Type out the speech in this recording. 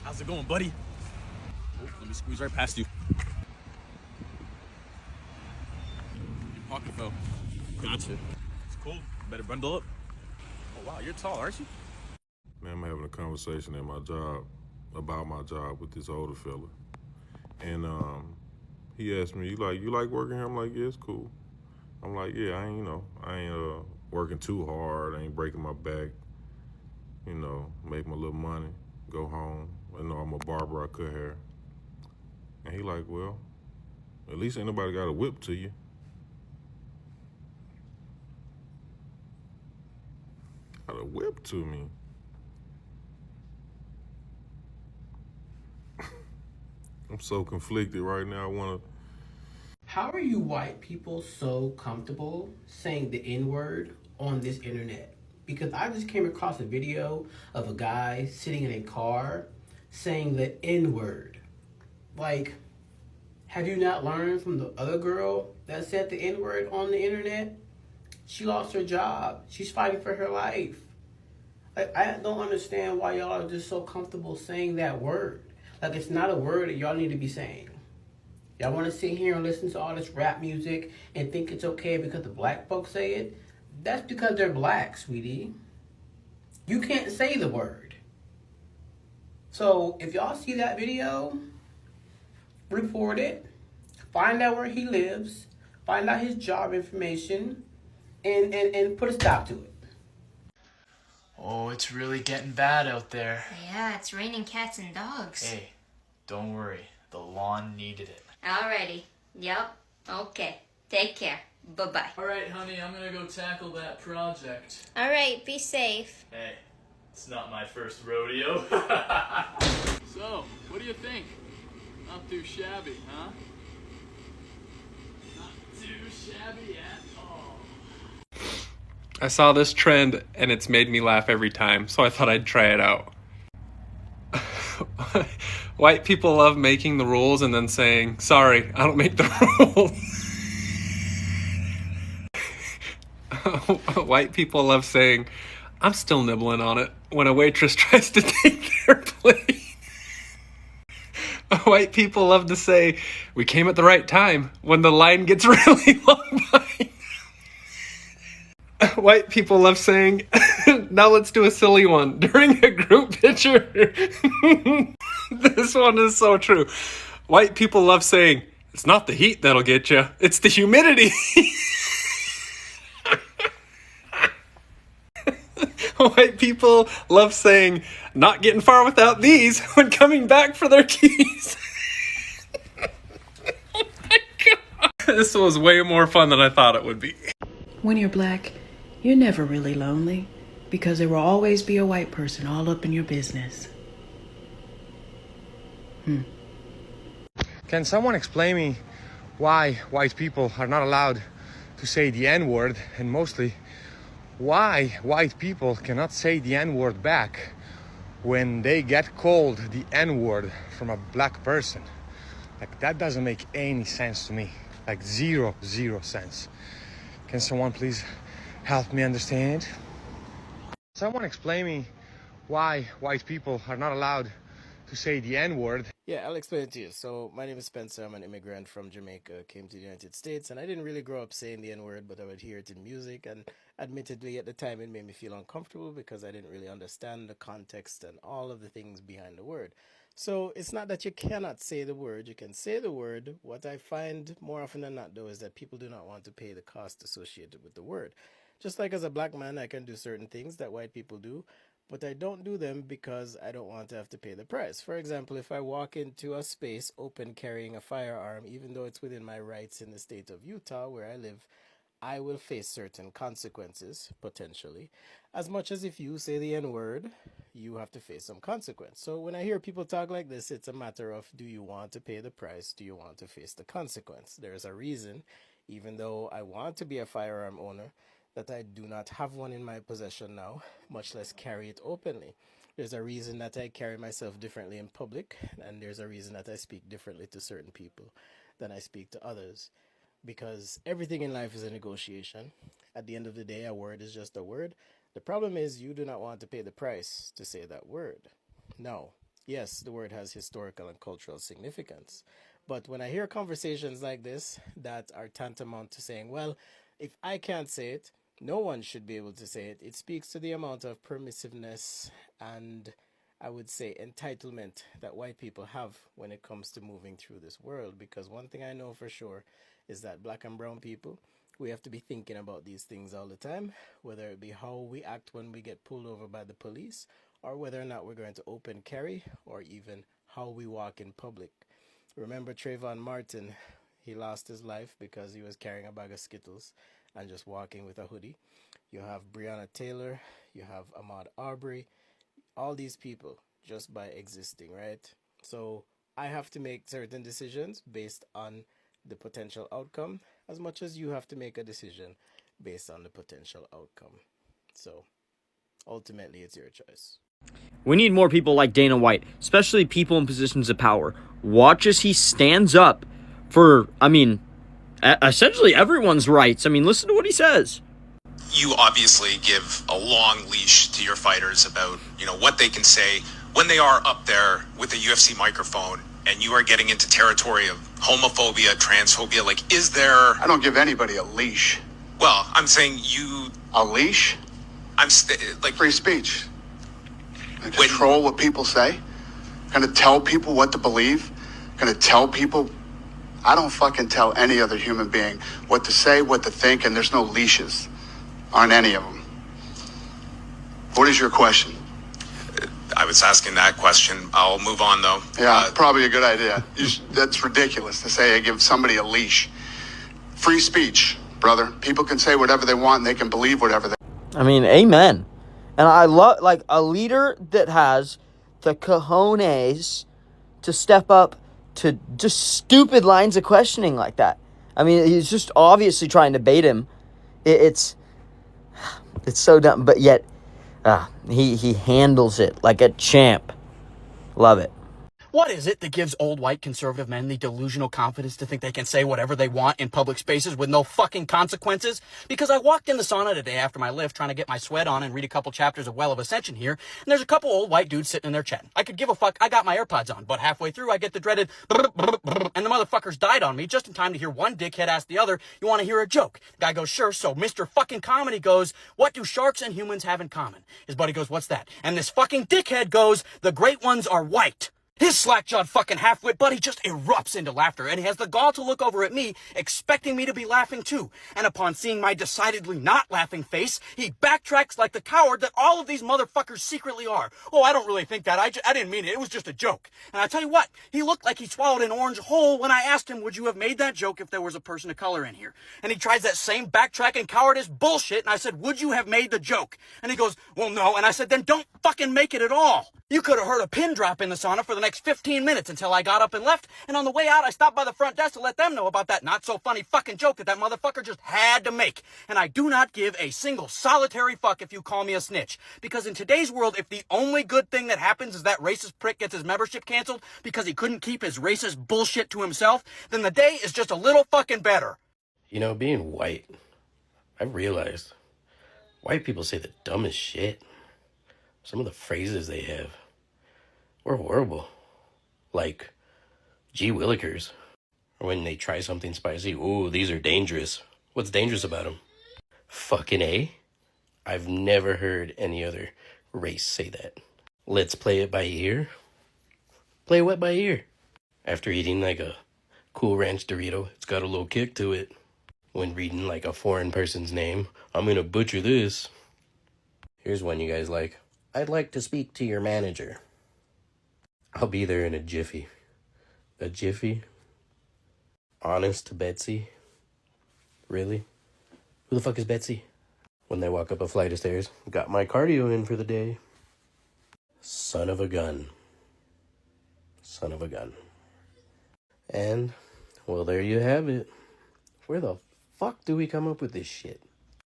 How's it going, buddy? Oh, let me squeeze right past you. Your pocket fell. Gotcha. It's cool. Better bundle up. Oh, wow, you're tall, aren't you? Man, I'm having a conversation at my job about my job with this older fella. And he asked me, you like working here? I'm like, yeah, it's cool. I'm like, yeah, I ain't working too hard. I ain't breaking my back. Make my little money, go home. I know I'm a barber, I cut hair. And he like, well, at least ain't nobody got a whip to you. Got a whip to me. I'm so conflicted right now. I wanna. How are you white people so comfortable saying the N-word on this internet? Because I just came across a video of a guy sitting in a car saying the N-word. Like, have you not learned from the other girl that said the N-word on the internet? She lost her job. She's fighting for her life. Like, I don't understand why y'all are just so comfortable saying that word. Like, it's not a word that y'all need to be saying. Y'all want to sit here and listen to all this rap music and think it's okay because the black folks say it? That's because they're black, sweetie. You can't say the word. So if y'all see that video, report it, find out where he lives, find out his job information, and put a stop to it. Oh, it's really getting bad out there. Yeah, it's raining cats and dogs. Hey, don't worry. The lawn needed it. Alrighty. Yep. Okay. Take care. Bye-bye. Alright, honey, I'm gonna go tackle that project. Alright, be safe. Hey, it's not my first rodeo. So, what do you think? Not too shabby, huh? Not too shabby at all. I saw this trend and it's made me laugh every time, so I thought I'd try it out. White people love making the rules and then saying, sorry, I don't make the rules. White people love saying, I'm still nibbling on it when a waitress tries to take their plate. White people love to say, we came at the right time when the line gets really long behind. White people love saying, now let's do a silly one during a group picture. This one is so true. White people love saying, it's not the heat that'll get you, it's the humidity. White people love saying, not getting far without these when coming back for their keys. Oh my God. This was way more fun than I thought it would be. When you're black, you're never really lonely because there will always be a white person all up in your business. Can someone explain me why white people are not allowed to say the N-word, and mostly why white people cannot say the N-word back when they get called the N-word from a black person? Like, that doesn't make any sense to me. Like, zero sense. Can someone please help me understand? Someone explain me why white people are not allowed to say the N-word. Yeah, I'll explain it to you. So, my name is Spencer. I'm an immigrant from Jamaica, came to the United States, and I didn't really grow up saying the N-word, but I would hear it in music, and admittedly, at the time, it made me feel uncomfortable because I didn't really understand the context and all of the things behind the word. So, it's not that you cannot say the word, you can say the word. What I find more often than not, though, is that people do not want to pay the cost associated with the word. Just like as a black man, I can do certain things that white people do, but I don't do them because I don't want to have to pay the price. For example, if I walk into a space open carrying a firearm, even though it's within my rights in the state of Utah where I live, I will face certain consequences, potentially. As much as if you say the N-word, you have to face some consequence. So when I hear people talk like this, it's a matter of, do you want to pay the price? Do you want to face the consequence? There's a reason, even though I want to be a firearm owner, that I do not have one in my possession now, much less carry it openly. There's a reason that I carry myself differently in public, and there's a reason that I speak differently to certain people than I speak to others. Because everything in life is a negotiation. At the end of the day, a word is just a word. The problem is you do not want to pay the price to say that word. No. Yes, the word has historical and cultural significance. But when I hear conversations like this that are tantamount to saying, well, if I can't say it, no one should be able to say it, it speaks to the amount of permissiveness and I would say entitlement that white people have when it comes to moving through this world. Because one thing I know for sure is that black and brown people, we have to be thinking about these things all the time, whether it be how we act when we get pulled over by the police, or whether or not we're going to open carry, or even how we walk in public. Remember Trayvon Martin, he lost his life because he was carrying a bag of Skittles and just walking with a hoodie. You have Breonna Taylor, you have Ahmaud Arbery, all these people just by existing, right? So I have to make certain decisions based on the potential outcome as much as you have to make a decision based on the potential outcome. So ultimately, it's your choice. We need more people like Dana White, especially people in positions of power. Watch as he stands up for, essentially everyone's rights. Listen to what he says. You obviously give a long leash to your fighters about, what they can say when they are up there with a UFC microphone and you are getting into territory of homophobia, transphobia. Like, is there... I don't give anybody a leash. Well, I'm saying you... A leash? Free speech. I control what people say. Gonna tell people what to believe. Gonna tell people... I don't fucking tell any other human being what to say, what to think, and there's no leashes on any of them. What is your question? I was asking that question. I'll move on, though. Yeah, probably a good idea. That's ridiculous to say I give somebody a leash. Free speech, brother. People can say whatever they want and they can believe whatever they... Amen. And I love, a leader that has the cojones to step up to just stupid lines of questioning like that. He's just obviously trying to bait him. It's so dumb, but yet he handles it like a champ. Love it. What is it that gives old white conservative men the delusional confidence to think they can say whatever they want in public spaces with no fucking consequences? Because I walked in the sauna today after my lift trying to get my sweat on and read a couple chapters of Well of Ascension here, and there's a couple old white dudes sitting in there chatting. I could give a fuck. I got my AirPods on, but halfway through I get the dreaded and the motherfuckers died on me just in time to hear one dickhead ask the other, you want to hear a joke? The guy goes, sure. So Mr. fucking Comedy goes, what do sharks and humans have in common? His buddy goes, what's that? And this fucking dickhead goes, the great ones are white. His slack-jawed fucking half-wit buddy just erupts into laughter, and he has the gall to look over at me, expecting me to be laughing too. And upon seeing my decidedly not laughing face, he backtracks like the coward that all of these motherfuckers secretly are. Oh, I don't really think that. I didn't mean it. It was just a joke. And I tell you what, he looked like he swallowed an orange whole when I asked him, would you have made that joke if there was a person of color in here? And he tries that same backtracking cowardice bullshit, and I said, would you have made the joke? And he goes, well, no. And I said, then don't fucking make it at all. You could have heard a pin drop in the sauna for the next 15 minutes until I got up and left, and on the way out, I stopped by the front desk to let them know about that not-so-funny fucking joke that motherfucker just had to make. And I do not give a single solitary fuck if you call me a snitch. Because in today's world, if the only good thing that happens is that racist prick gets his membership canceled because he couldn't keep his racist bullshit to himself, then the day is just a little fucking better. Being white, I realized white people say the dumbest shit. Some of the phrases they have were horrible. Like, gee willikers. Or when they try something spicy, ooh, these are dangerous. What's dangerous about them? Fucking A. I've never heard any other race say that. Let's play it by ear. Play what by ear? After eating like a Cool Ranch Dorito, it's got a little kick to it. When reading like a foreign person's name, I'm gonna butcher this. Here's one you guys like. I'd like to speak to your manager. I'll be there in a jiffy. A jiffy? Honest Betsy? Really? Who the fuck is Betsy? When they walk up a flight of stairs, got my cardio in for the day. Son of a gun. Son of a gun. And, well, there you have it. Where the fuck do we come up with this shit?